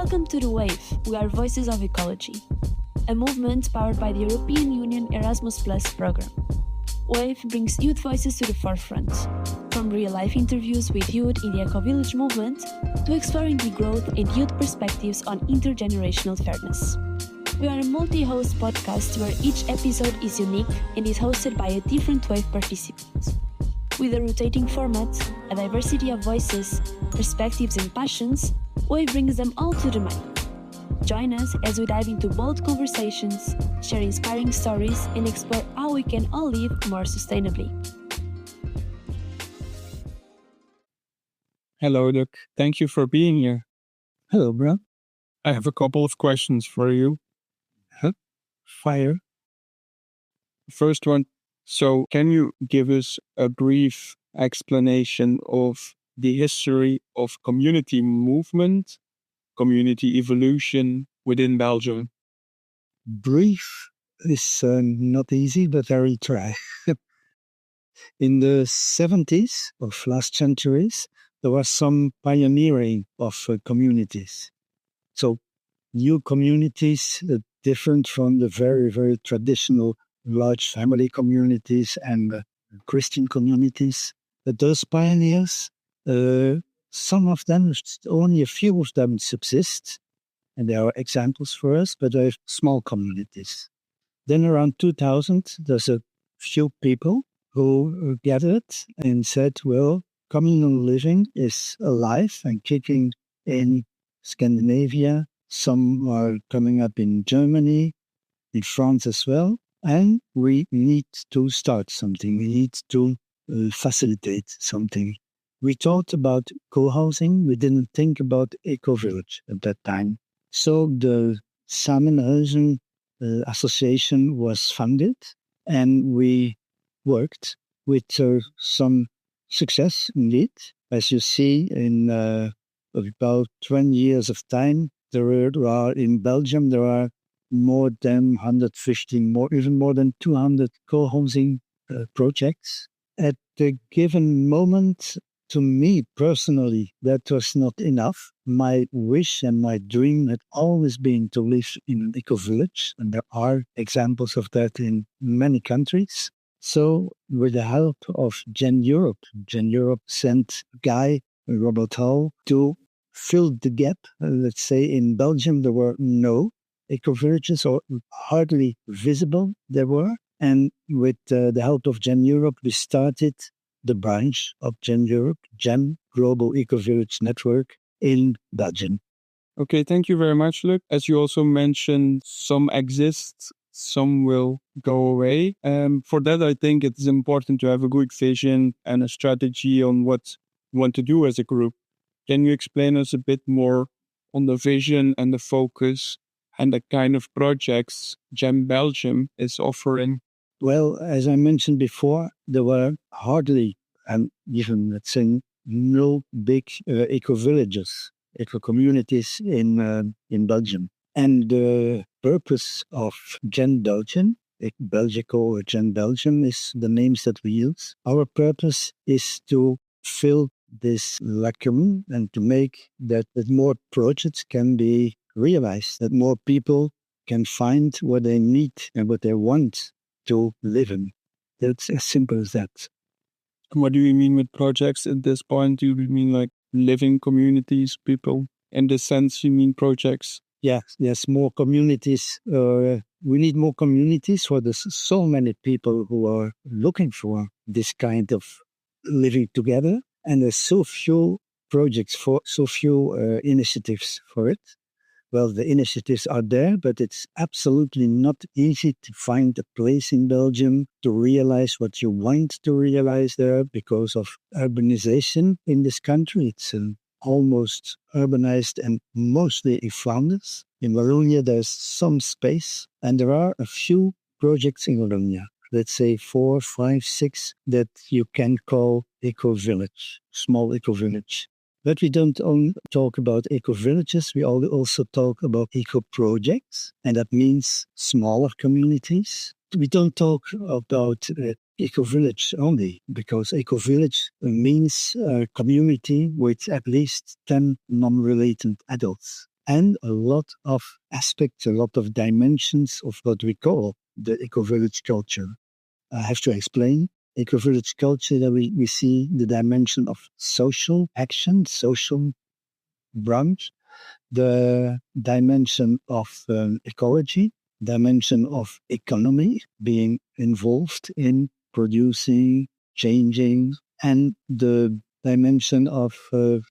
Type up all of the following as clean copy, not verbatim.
Welcome to The Wave. We are Voices of Ecology, a movement powered by the European Union ERASMUS Plus program. Wave brings youth voices to the forefront, from real-life interviews with youth in the eco-village movement to exploring the growth and youth perspectives on intergenerational fairness. We are a multi-host podcast where each episode is unique and is hosted by a different Wave participant. With a rotating format, a diversity of voices, perspectives and passions, Wave brings them all to the mic. Join us as we dive into bold conversations, share inspiring stories, and explore how we can all live more sustainably. Hello, Luc. Thank you for being here. Hello, Bram. I have a couple of questions for you. Fire. First one, so can you give us a brief explanation of the history of community movement, community evolution within Belgium? Brief is not easy, but I will try. In the 70s of last centuries, there was some pioneering of communities. So new communities different from the very, very traditional large family communities and Christian communities. But those pioneers, some of them, only a few of them subsist, and there are examples for us, but they're small communities. Then around 2000, there's a few people who gathered and said, well, communal living is alive and kicking in Scandinavia. Some are coming up in Germany, in France as well. And we need to start something. We need to facilitate something. We thought about co-housing. We didn't think about eco-village at that time. So the Samenhuizen Association was funded, and we worked with some success indeed. As you see, in about 20 years of time, there are in Belgium, there are more than 150, even more than 200 co-housing projects. At the given moment, to me personally, that was not enough. My wish and my dream had always been to live in an eco-village, and there are examples of that in many countries. So with the help of Gen Europe sent a guy, Robert Hall, to fill the gap. Let's say in Belgium there were no eco-villages, or hardly visible there were. And with the help of Gen Europe, we started the branch of Gen Europe, GEM, Global Ecovillage Network in Belgium. Okay, thank you very much, Luc. As you also mentioned, some exist, some will go away. For that, I think it's important to have a good vision and a strategy on what you want to do as a group. Can you explain us a bit more on the vision and the focus and the kind of projects GEM Belgium is offering? Well, as I mentioned before, there were hardly, and even, let's say, no big eco-villages, eco-communities in Belgium. And the purpose of GEM Belgium, Belgico or GEM Belgium is the names that we use. Our purpose is to fill this vacuum and to make that more projects can be realized, that more people can find what they need and what they want to live in. It's as simple as that. What do you mean with projects at this point? Do you mean like living communities, people? In this sense, you mean projects? Yes, more communities. We need more communities, for there's so many people who are looking for this kind of living together. And there's so few projects, so few initiatives for it. Well, the initiatives are there, but it's absolutely not easy to find a place in Belgium to realize what you want to realize there because of urbanization in this country. It's almost urbanized and mostly in Flanders. In Wallonia, there's some space, and there are a few projects in Wallonia. Let's say 4, 5, 6 that you can call eco-village, small eco-village. But we don't only talk about eco-villages, we also talk about eco-projects, and that means smaller communities. We don't talk about eco-village only, because eco-village means a community with at least 10 non-related adults. and a lot of aspects, a lot of dimensions of what we call the eco-village culture. I have to explain. Eco-village culture, that we see the dimension of social action, social branch, the dimension of ecology, dimension of economy, being involved in producing, changing, and the dimension of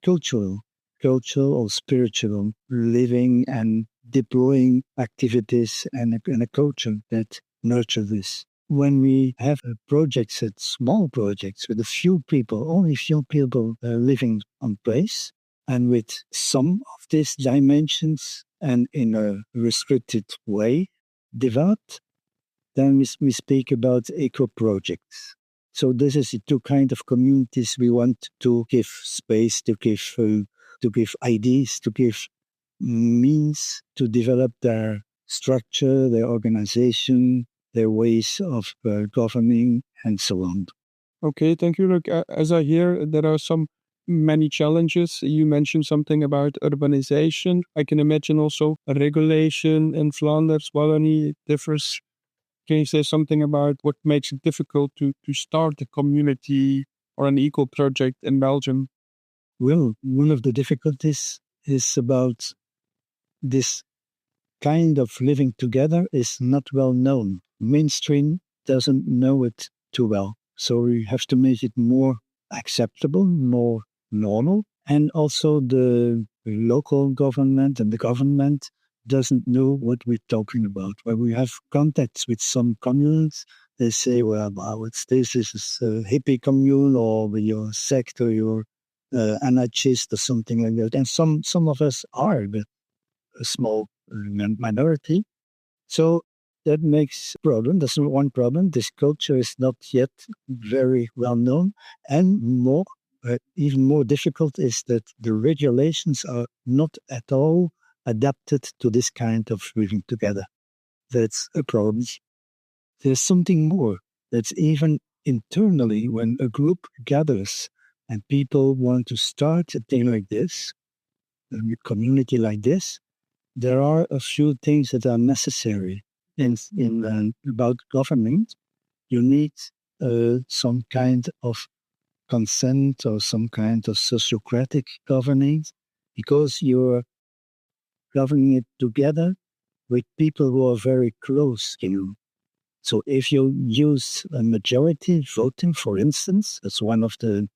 cultural or spiritual living and deploying activities and a culture that nurture this. When we have projects, small projects with a few people, only few people living on place, and with some of these dimensions and in a restricted way developed, then we speak about eco projects. So this is the two kind of communities we want to give space, to give ideas, to give means to develop their structure, their organization, their ways of governing, and so on. Okay, thank you. Look, as I hear, there are many challenges. You mentioned something about urbanization. I can imagine also a regulation in Flanders, Wallonie differs. Can you say something about what makes it difficult to start a community or an eco project in Belgium? Well, one of the difficulties is about this kind of living together is not well known. Mainstream doesn't know it too well. So we have to make it more acceptable, more normal. And also the local government and the government doesn't know what we're talking about. When we have contacts with some communes, they say, well, it's this is a hippie commune, or your sect, or your anarchist, or something like that. And some of us are, but a small minority. So that makes a problem. That's one problem. This culture is not yet very well known. And even more difficult is that the regulations are not at all adapted to this kind of living together. That's a problem. There's something more. That's even internally, when a group gathers and people want to start a thing like this, a community like this, there are a few things that are necessary in about government. You need some kind of consent or some kind of sociocratic governing, because you're governing it together with people who are very close to you. So if you use a majority voting, for instance, that's one of the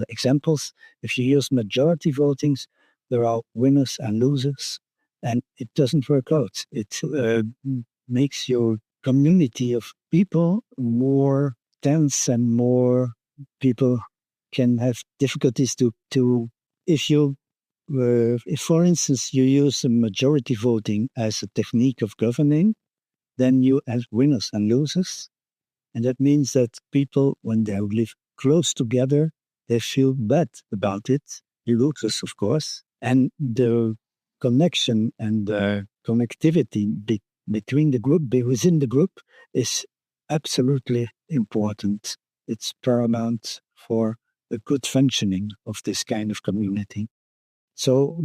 examples. If you use majority votings, there are winners and losers, and it doesn't work out. It makes your community of people more tense, and more people can have difficulties to if you if, for instance, you use a majority voting as a technique of governing, then you have winners and losers. And that means that people, when they live close together, they feel bad about it. Losers, of course. And the connection and the connectivity between the group, within the group, is absolutely important. It's paramount for the good functioning of this kind of community. So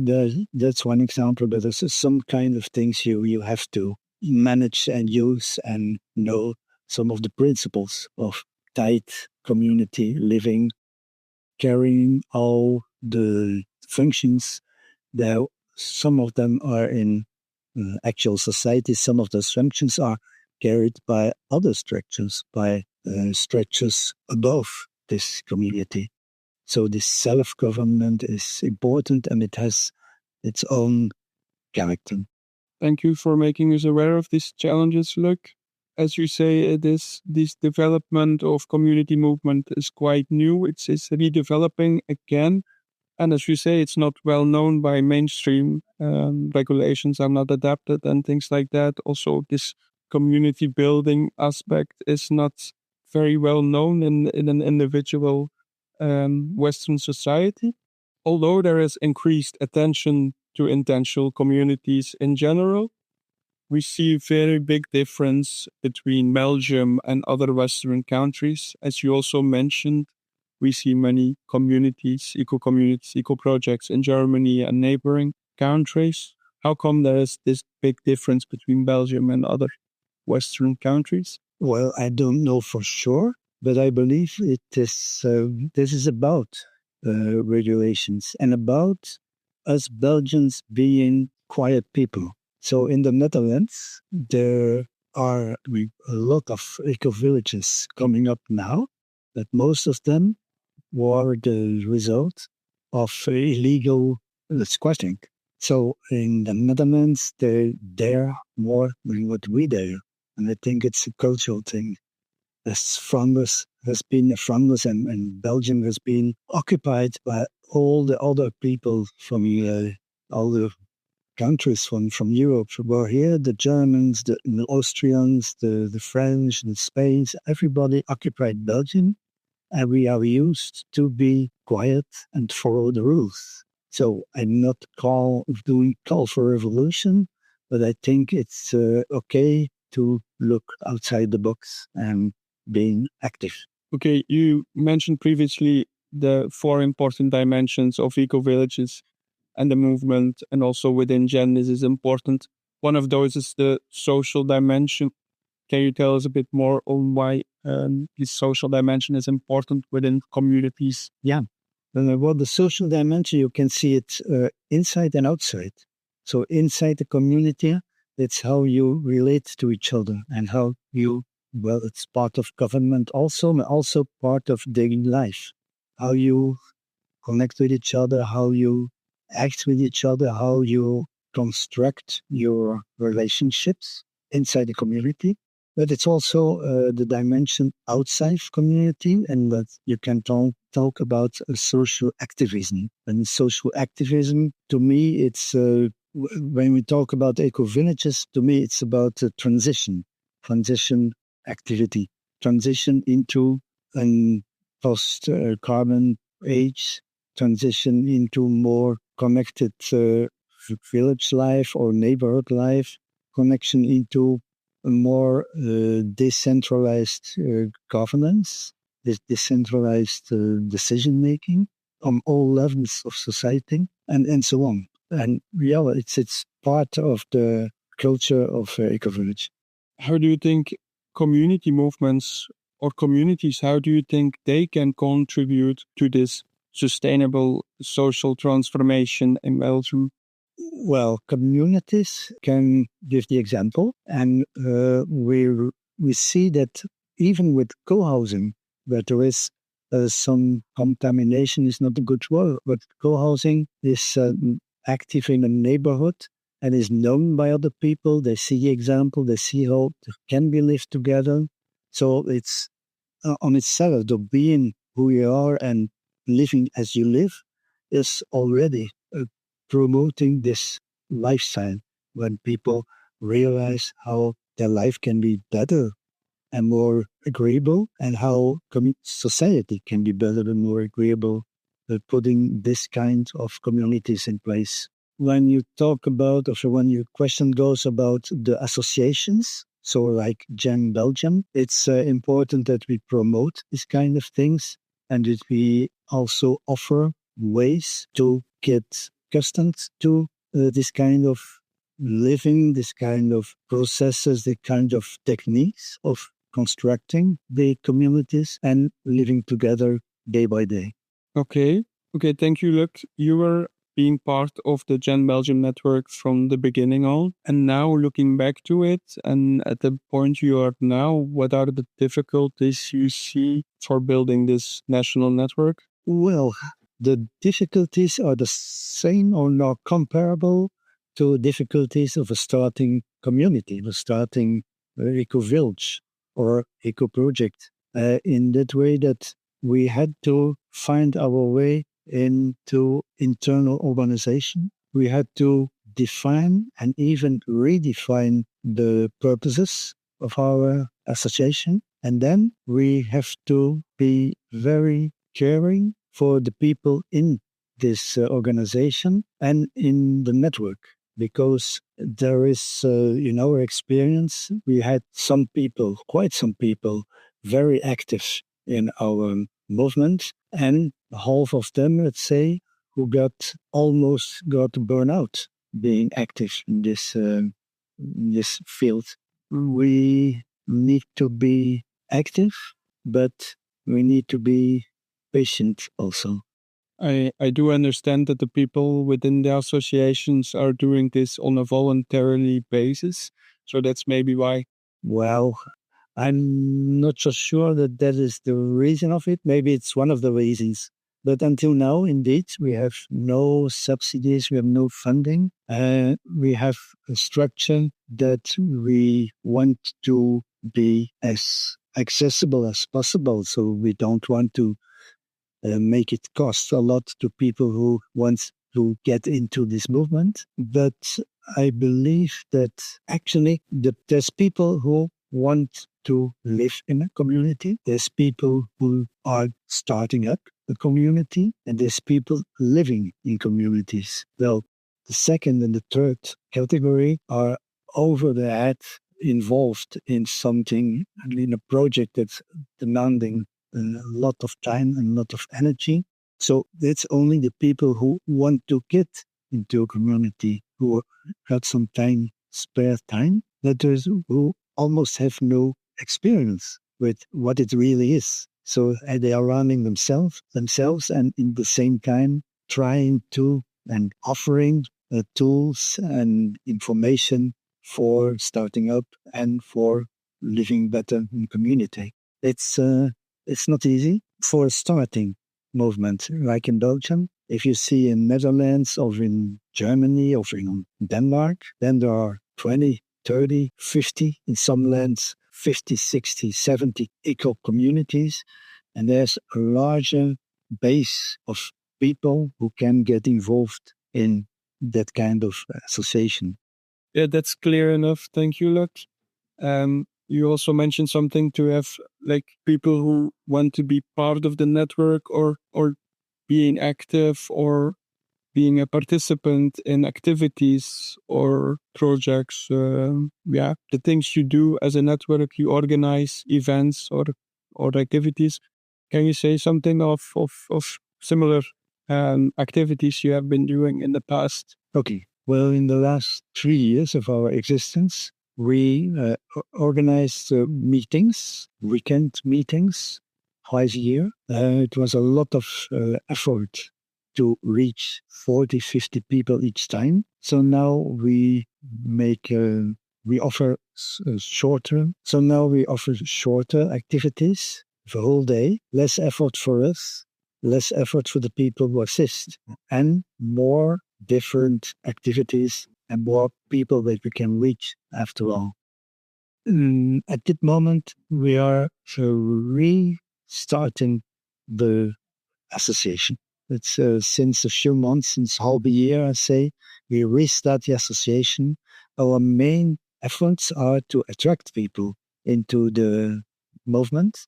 that's one example, but there's some kind of things you have to manage and use and know some of the principles of tight community living, carrying all the functions. There, some of them are in actual society. Some of those functions are carried by other structures, by structures above this community. So this self-government is important, and it has its own character. Thank you for making us aware of these challenges. Look, as you say, this development of community movement is quite new. It's redeveloping again. And as you say, it's not well known by mainstream. Regulations are not adapted and things like that. Also, this community building aspect is not very well known in an individual Western society. Although there is increased attention to intentional communities in general, we see a very big difference between Belgium and other Western countries. As you also mentioned, we see many communities, eco projects in Germany and neighboring countries. How come there is this big difference between Belgium and other Western countries? Well, I don't know for sure, but I believe it is. This is about regulations and about us Belgians being quiet people. So in the Netherlands, there are a lot of eco-villages coming up now, but most of them were the result of illegal squatting. So in the Netherlands, they dare more than what we dare. And I think it's a cultural thing. As Flanders has been, Flanders and Belgium has been occupied by all the other people from all the countries from Europe were here. The Germans, the Austrians, the French, the Spains, everybody occupied Belgium. And we are used to be quiet and follow the rules. So I'm not doing call for revolution, but I think it's okay to look outside the box and being active. Okay, you mentioned previously the four important dimensions of eco-villages and the movement, and also within Gen, this is important. One of those is the social dimension. Can you tell us a bit more on why this social dimension is important within communities? Yeah. Well, the social dimension, you can see it inside and outside. So inside the community, it's how you relate to each other and how you, well, it's part of government also, but also part of daily life. How you connect with each other, how you act with each other, how you construct your relationships inside the community. But it's also the dimension outside community, and that you can talk about social activism. And social activism, to me, it's when we talk about eco-villages, to me, it's about transition activity, transition into a post-carbon age, transition into more connected village life or neighborhood life, connection into a more decentralized governance, this decentralized decision making on all levels of society, and so on. And yeah, it's part of the culture of EcoVillage. How do you think community movements or communities, how do you think they can contribute to this sustainable social transformation in Belgium? Well, communities can give the example, and we see that even with co-housing, where there is some contamination is not a good word, but co-housing is active in a neighborhood and is known by other people. They see the example, they see how it can be lived together. So it's on itself, the being who you are and living as you live is already promoting this lifestyle when people realize how their life can be better and more agreeable, and how society can be better and more agreeable, putting this kind of communities in place. When you talk about, or when your question goes about the associations, so like Gen Belgium, it's important that we promote these kind of things and that we also offer ways to get accustomed to this kind of living, this kind of processes, the kind of techniques of constructing the communities and living together day by day. Okay, thank you, Luc. You were being part of the Gen Belgium network from the beginning on, and now looking back to it, and at the point you are now, what are the difficulties you see for building this national network? Well, the difficulties are the same or not comparable to difficulties of a starting community, of a starting eco-village or eco-project, in that way that we had to find our way into internal organization. We had to define and even redefine the purposes of our association. And then we have to be very caring for the people in this organization and in the network, because there is, in our experience, we had some people, quite some people, very active in our movement, and half of them, let's say, who almost got burned out being active in this field. We need to be active, but we need to be patient also. I do understand that the people within the associations are doing this on a voluntarily basis. So that's maybe why. Well, I'm not so sure that that is the reason of it. Maybe it's one of the reasons. But until now, indeed, we have no subsidies, we have no funding. We have a structure that we want to be as accessible as possible. So we don't want to make it cost a lot to people who want to get into this movement. But I believe that actually there's people who want to live in a community. There's people who are starting up a community, and there's people living in communities. Well, the second and the third category are over the head involved in something, in a project that's demanding a lot of time and a lot of energy. So it's only the people who want to get into a community, who got some time, spare time, that there's who almost have no experience with what it really is. So they are running themselves, and in the same time trying to and offering tools and information for starting up and for living better in community. It's not easy for a starting movement like in Belgium. If you see in Netherlands or in Germany or in Denmark, then there are 20, 30, 50, in some lands, 50, 60, 70 eco communities. And there's a larger base of people who can get involved in that kind of association. Yeah, that's clear enough. Thank you, Lux. You also mentioned something to have like people who want to be part of the network or being active or being a participant in activities or projects. The things you do as a network, you organize events or activities. Can you say something of similar activities you have been doing in the past? Okay. Well, in the last 3 years of our existence, we organized meetings, weekend meetings, twice a year. It was a lot of effort to reach 40, 50 people each time. So now we offer shorter. So now we offer shorter activities the whole day, less effort for us, less effort for the people who assist, and more different activities and more people that we can reach after all. At this moment, we are restarting the association. It's since a few months, since half a year, I say, we restart the association. Our main efforts are to attract people into the movement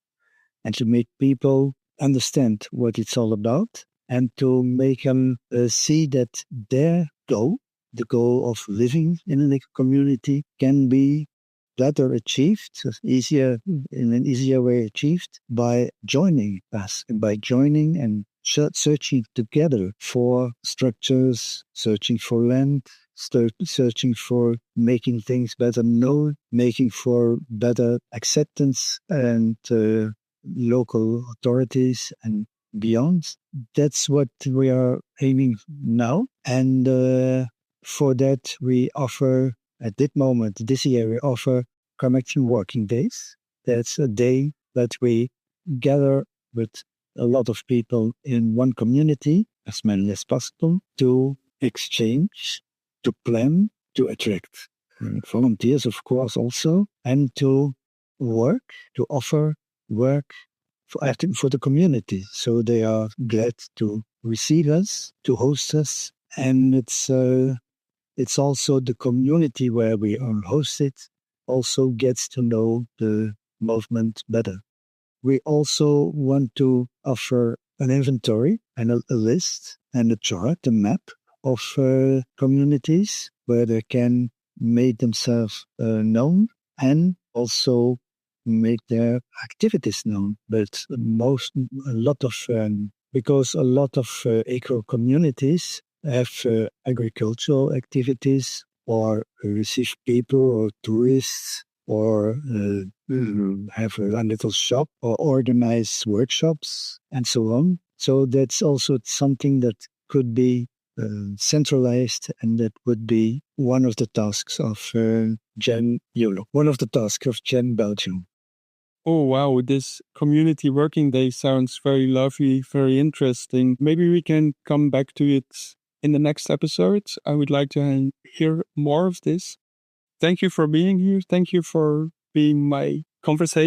and to make people understand what it's all about and to make them see that their goal, the goal of living in a community, can be better achieved, in an easier way achieved by joining us, by joining and searching together for structures, searching for land, searching for making things better known, making for better acceptance and local authorities and beyond. That's what we are aiming now. And for that, we offer, at this moment, this year, we offer connection working days. That's a day that we gather with a lot of people in one community, as many as possible, to exchange, to plan, to attract volunteers, of course, also, and to work, to offer work for the community. So they are glad to receive us, to host us, and it's also the community where we are hosted also gets to know the movement better. We also want to offer an inventory and a list and a chart, a map of communities where they can make themselves known and also make their activities known. But because a lot of eco communities have agricultural activities or receive people or tourists or have a little shop or organize workshops and so on. So that's also something that could be centralized, and that would be one of the tasks of Gen Europe, one of the tasks of Gen Belgium. Oh, wow. This community working day sounds very lovely, very interesting. Maybe we can come back to it in the next episode. I would like to hear more of this. Thank you for being here. Thank you for being my conversation.